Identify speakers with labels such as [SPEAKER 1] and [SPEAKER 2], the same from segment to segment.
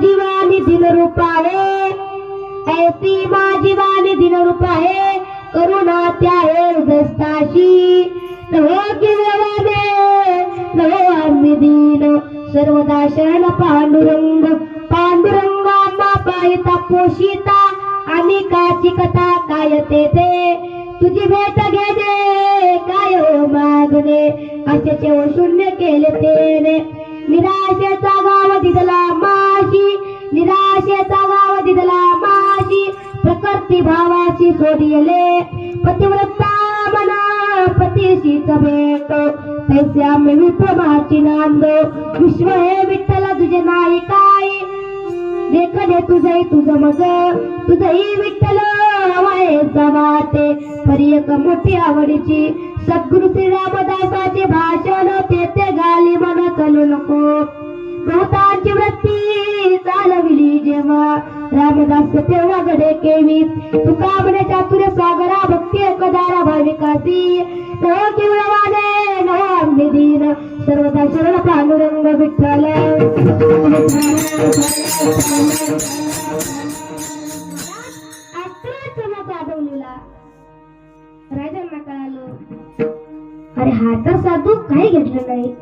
[SPEAKER 1] माझी वाणी दिन रूप आहे, ऐसी माझी वाणी दिन रूप आहे, करुणा त्या हृदयस्थाशी नवो किरवाने नवो आम्ही दीन सर्वदा शरण पांडुरंग पांडुरंगा आम्हा पाहिता पोशिता आम्ही काची कथा काय ते तुझी भेट घेणे काय हो मागणे असेचे हो शून्य केले तेने निराशेचा गाव दिदला माशी निराशेचा गाव दिदला माशी प्रकृती भावाची सोडिले पतिव्रता मना पतीशीच भेट तैसे आम्ही विप्रमाची नांद विश्व हे विठ्ठला तुझे नाही काय देखणे तुझे तुझं मग तुझही विठ्ठल हवायचा वाटे परी एक मोठी आवडीची सद्गुरु श्री रामदासाचे भाषण तेथे गाली मन चलू नको बहुतांची वृत्ती चालविली जेव्हा रामदास तेव्हा गडे केवी तुका म्हणे चातुर्य सागरा भक्ती एकदारा भाविकासी न केवळवाने न आम्ही दीन सर्वदा शरण पांडुरंग विठ्ठल राजांना कळालं अरे हा तर साधू काही घेतलं नाही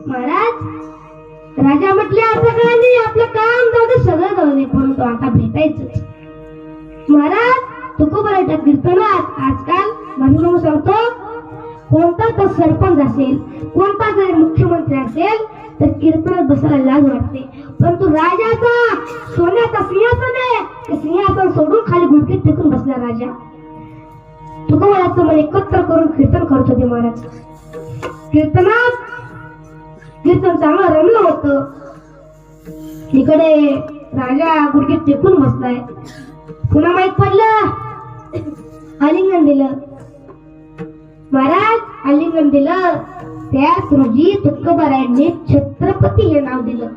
[SPEAKER 1] महाराज राजा म्हटले असं काय नाही आपलं काम जाऊ दे सगळं जाऊ दे परंतु आता भेटायचं महाराज तुकोबराच्या कीर्तनात आजकाल म्हणून सांगतो कोणता तर सरपंच असेल कोणता जर मुख्यमंत्री असेल तर कीर्तनात बसायला लाज वाटते परंतु राजाचा सोन्याचा सिंहासन आहे ते सिंहासन सोडून खाली गुडघे टेकून बसला राजा तुकोबराचं मन एकत्र करून कीर्तन करत होते महाराज कीर्तनात कीर्तन चांगलं रमलं होतं इकडे राजा गुडघे टेकून बसलाय पुन्हा माहित पडलं आलिंगन दिलं महाराज आलिंगन दिलं त्याच रोजी तुकोबारायांनी छत्रपती हे नाव दिलं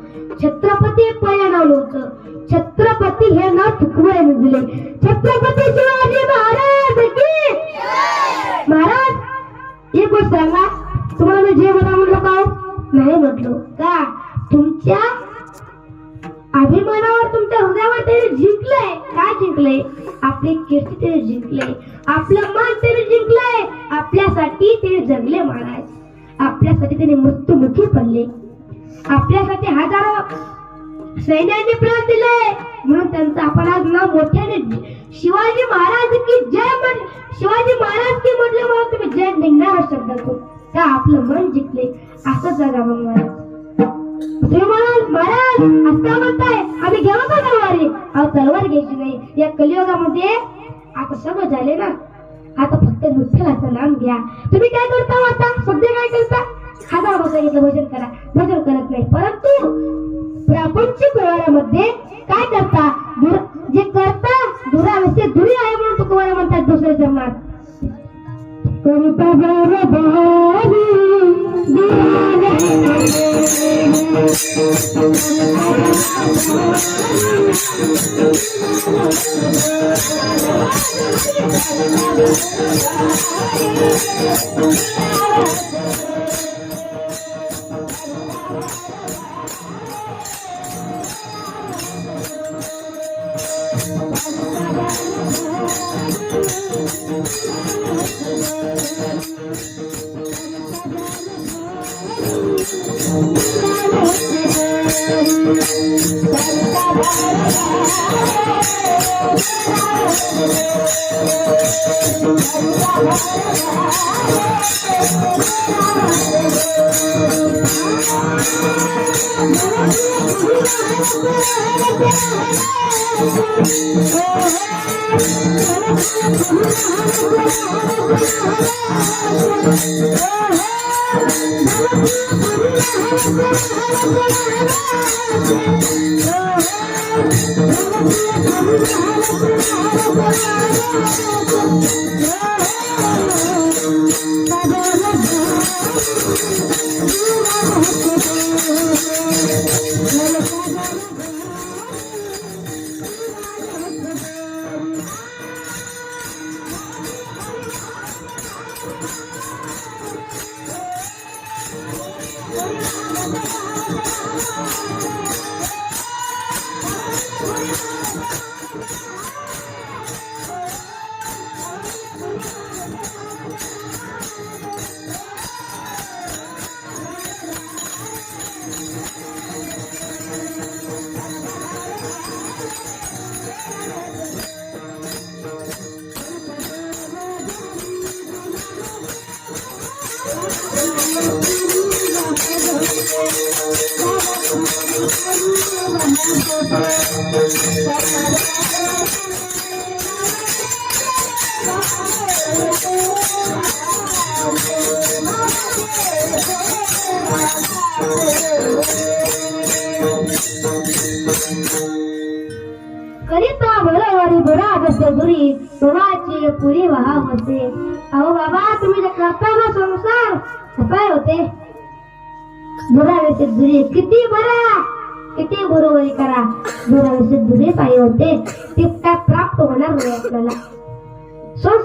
[SPEAKER 1] छत्रपती पहिल्या नाव नव्हतं छत्रपती हे नाव तुकोबारायांनी दिले छत्रपती शिवाजी महाराज की महाराज एक गोष्ट सांगा तुम्हाला मी जे म्हणा म्हणलो का नाही म्हटलो का तुमच्या अभिमानावर तुमच्या हृदयावर त्याने जिंकलंय काय जिंकलंय आपली कीर्ती त्याने जिंकलंय आपलं मन त्याने जिंकलंय आपल्यासाठी ते जगले महाराज आपल्यासाठी त्याने मृत्युमुखी पडले आपल्यासाठी हजारो सैन्यांनी प्राण दिले म्हणून त्यांचं आपण आज नाव मोठ्याने शिवाजी महाराज की जय म्हण शिवाजी महाराज की म्हटलं म्हणून तुम्ही जय निघणार शब्दातून का आपलं मन जिंकले असं जगा मग महाराज महाराज असं म्हणताय आम्ही घेऊ का तलवारी अहो तलवार घ्यायची नाही या कलियुगामध्ये आता सगळं झाले ना आता फक्त विठ्ठलाचं नाम घ्या तुम्ही काय करता आता सध्या काय करता हजार बसायचं भजन करा भजन करत नाही परंतु प्रापंचिक व्यवहारामध्ये काय करता जे करता दुरावस्थे दुरी आहे म्हणून तुकोबारा म्हणतात दुसऱ्या जन्मात
[SPEAKER 2] Thank you.
[SPEAKER 1] करिता बरोबरी बुरा बसे दुरी तुम्हाची पुरी वहावते. अहो बाबा तुम्ही जे करता ना संसार काय होते बुरा व्यवस्थित दुरी किती बरा किती बरोबरी करा बुरा व्यवस्थित दुरी पाहिजे होते ते काय प्राप्त होणार नाही आपल्याला. संसार